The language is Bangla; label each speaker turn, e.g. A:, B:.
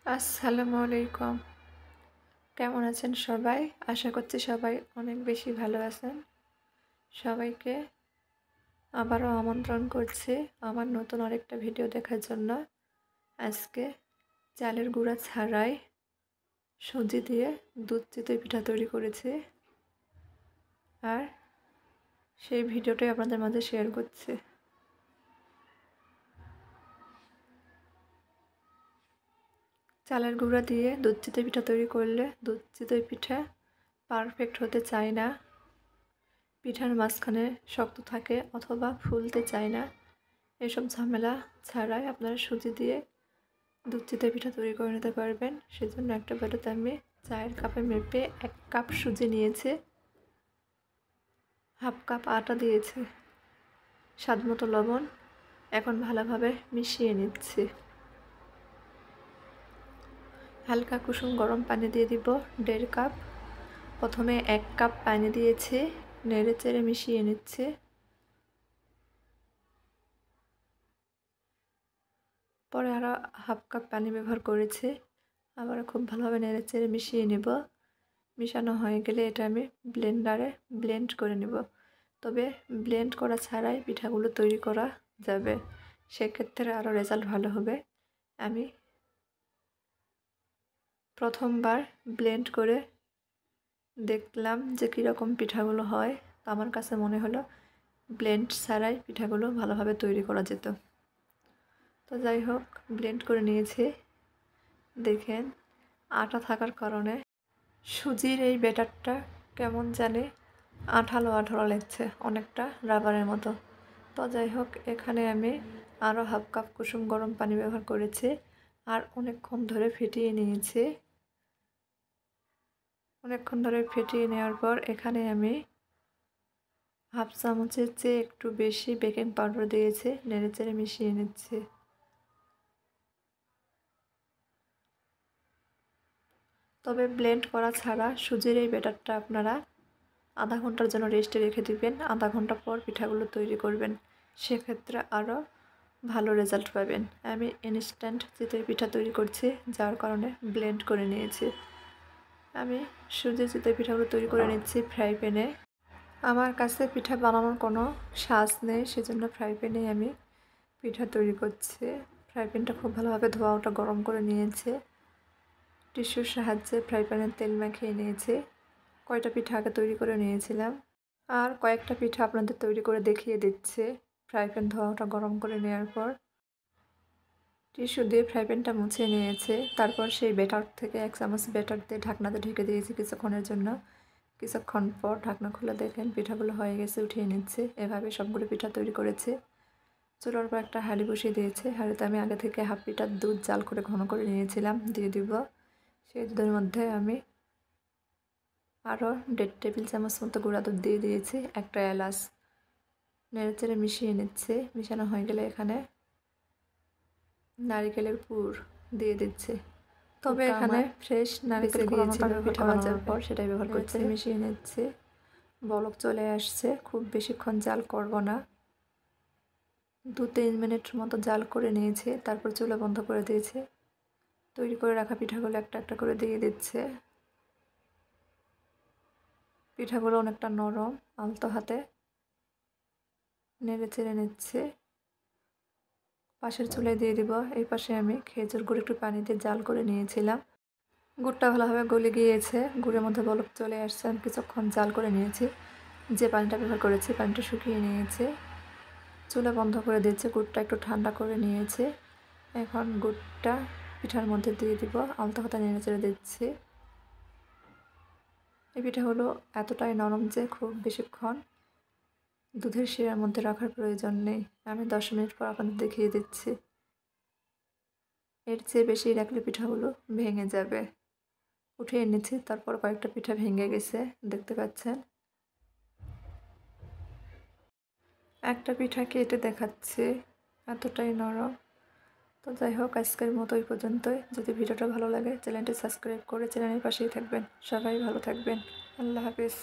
A: আসসালামু আলাইকুম। কেমন আছেন সবাই? আশা করছি সবাই অনেক বেশি ভালো আছেন। সবাইকে আবারও আমন্ত্রণ করছি আমার নতুন আরেকটা ভিডিও দেখার জন্য। আজকে চালের গুঁড়া ছাড়াই সুজি দিয়ে দুধ চিতই পিঠা তৈরি করেছি, আর সেই ভিডিওটাই আপনাদের মাঝে শেয়ার করছি। চালের গুঁড়া দিয়ে দুধ চিতই পিঠা তৈরি করলে দুধ চিতই পিঠা পারফেক্ট হতে চায় না, পিঠার মাঝখানে শক্ত থাকে অথবা ফুলতে চায় না। এসব ঝামেলা ছাড়াই আপনারা সুজি দিয়ে দুধ চিতই পিঠা তৈরি করে নিতে পারবেন। সেজন্য একটা বাটিতে আমি চায়ের কাপে মেপে 1 কাপ সুজি নিয়েছি, হাফ কাপ আটা দিয়েছি, স্বাদমতো লবণ। এখন ভালোভাবে মিশিয়ে নিচ্ছি। হালকা কুসুম গরম পানি দিয়ে দিব 1.5 কাপ। প্রথমে 1 কাপ পানি দিয়েছি, নেড়ে চেড়ে মিশিয়ে নিচ্ছি। পরে আরও হাফ কাপ পানি ব্যবহার করেছি, আবার খুব ভালোভাবে নেড়ে চেড়ে মিশিয়ে নেব। মিশানো হয়ে গেলে এটা আমি ব্লেন্ডারে ব্লেন্ড করে নেব। তবে ব্লেন্ড করা ছাড়াই পিঠাগুলো তৈরি করা যাবে, সেক্ষেত্রে আরও রেজাল্ট ভালো হবে। আমি প্রথমবার ব্লেন্ড করে দেখলাম যে কীরকম পিঠাগুলো হয়, তো আমার কাছে মনে হলো ব্লেন্ড ছাড়াই পিঠাগুলো ভালোভাবে তৈরি করা যেত। তো যাই হোক, ব্লেন্ড করে নিয়েছি। দেখেন, আটা থাকার কারণে সুজির এই ব্যাটারটা কেমন জানি আঠালো আঠালো লাগছে, অনেকটা রাবারের মতো। তো যাই হোক, এখানে আমি আরও হাফ কাপ কুসুম গরম পানি ব্যবহার করেছি, আর অনেকক্ষণ ধরে ফেটিয়ে নিয়েছি। অনেকক্ষণ ধরে ফেটিয়ে নেওয়ার পর এখানে আমি হাফ চামচের চেয়ে একটু বেশি বেকিং পাউডার দিয়েছি, নেড়ে চেড়ে মিশিয়ে নিচ্ছি। তবে ব্লেন্ড করা ছাড়া সুজির এই ব্যাটারটা আপনারা আধা ঘন্টার জন্য রেস্টে রেখে দিবেন। আধা ঘন্টা পর পিঠাগুলো তৈরি করবেন, সেক্ষেত্রে আরও ভালো রেজাল্ট পাবেন। আমি ইনস্ট্যান্ট চিতই পিঠা তৈরি করছি, যার কারণে ব্লেন্ড করে নিয়েছি। আমি সুজির চিতই পিঠাগুলো তৈরি করে নিচ্ছি ফ্রাই প্যানে। আমার কাছে পিঠা বানানোর কোনো সাজ নেই, সেজন্য ফ্রাই প্যানেই আমি পিঠা তৈরি করছি। ফ্রাই প্যানটা খুব ভালোভাবে ধোয়া ওটা গরম করে নিয়েছে, টিস্যুর সাহায্যে ফ্রাই প্যানে তেল মাখিয়ে নিয়েছি। কয়টা পিঠা আগে তৈরি করে নিয়েছিলাম, আর কয়েকটা পিঠা আপনাদের তৈরি করে দেখিয়ে দিচ্ছে। ফ্রাই প্যান ধোয়াটা গরম করে নেওয়ার পর টিস্যু দিয়ে ফ্রাই প্যানটা মুছে নিয়েছে। তারপর সেই ব্যাটার থেকে 1 চামচ ব্যাটার দিয়ে ঢাকনাতে ঢেকে দিয়েছি কিছুক্ষণের জন্য। কিছুক্ষণ পর ঢাকনা খুলে দেখেন পিঠাগুলো হয়ে গেছে, উঠিয়ে নিচ্ছে। এভাবে সবগুলো পিঠা তৈরি করেছে। চুলার উপর একটা হাঁড়ি বসিয়ে দিয়েছে। হাঁড়িতে আমি আগে থেকে হাফ লিটার দুধ জাল করে ঘন করে নিয়েছিলাম, দিয়ে দিব। সেই দুধের মধ্যে আমি আরও 1.5 টেবিল চামচ মতো গুঁড়া দুধ দিয়ে দিয়েছি, একটা এলাচ। নেড়ে চেড়ে মিশিয়ে নিচ্ছে। মিশানো হয়ে গেলে এখানে নারিকেলের পুর দিয়ে দিচ্ছে। তবে এখানে ফ্রেশ নারকেল কোরানোটা ব্যবহার করা যাবে, পর সেটাই ব্যবহার করছে। মিশিয়ে নিচ্ছে। বলক চলে আসছে, খুব বেশিক্ষণ জাল করব না, 2-3 মিনিট মতো জাল করে নিয়েছে। তারপর চুলা বন্ধ করে দিয়েছে। তৈরি করে রাখা পিঠাগুলো একটা একটা করে দিয়ে দিচ্ছে। পিঠাগুলো অনেকটা নরম, আলতো হাতে নেড়ে চেড়ে নিচ্ছে। পাশের চুলায় দিয়ে দিব। এই পাশে আমি খেজুর গুড় একটু পানি দিয়ে জাল করে নিয়েছিলাম। গুড়টা ভালোভাবে গলে গিয়েছে, গুড়ের মধ্যে বলক চলে আসছে। আমি কিছুক্ষণ জাল করে নিয়েছি। যে পানিটা ব্যবহার করেছি পানিটা শুকিয়ে নিয়েছে। চুলা বন্ধ করে দিয়েছে, গুড়টা একটু ঠান্ডা করে নিয়েছে। এখন গুড়টা পিঠার মধ্যে দিয়ে দিব, আলতো হাতে নেড়ে চেড়ে দিচ্ছি। এই পিঠাগুলো এতটাই নরম যে খুব বেশিক্ষণ দুধের শিরার মধ্যে রাখার প্রয়োজন নেই। আমি 10 মিনিট পর আপনাদের দেখিয়ে দিচ্ছি। এর চেয়ে বেশি রাখলে পিঠাগুলো ভেঙে যাবে। উঠিয়ে নিচ্ছি, তারপর কয়েকটা পিঠা ভেঙে গেছে, দেখতে পাচ্ছেন। একটা পিঠা কেটে দেখাচ্ছি, এতটাই নরম। তো যাই হোক, আজকের মতো এই পর্যন্তই। যদি ভিডিওটা ভালো লাগে চ্যানেলটি সাবস্ক্রাইব করে চ্যানেলের পাশেই থাকবেন। সবাই ভালো থাকবেন। আল্লাহ হাফেজ।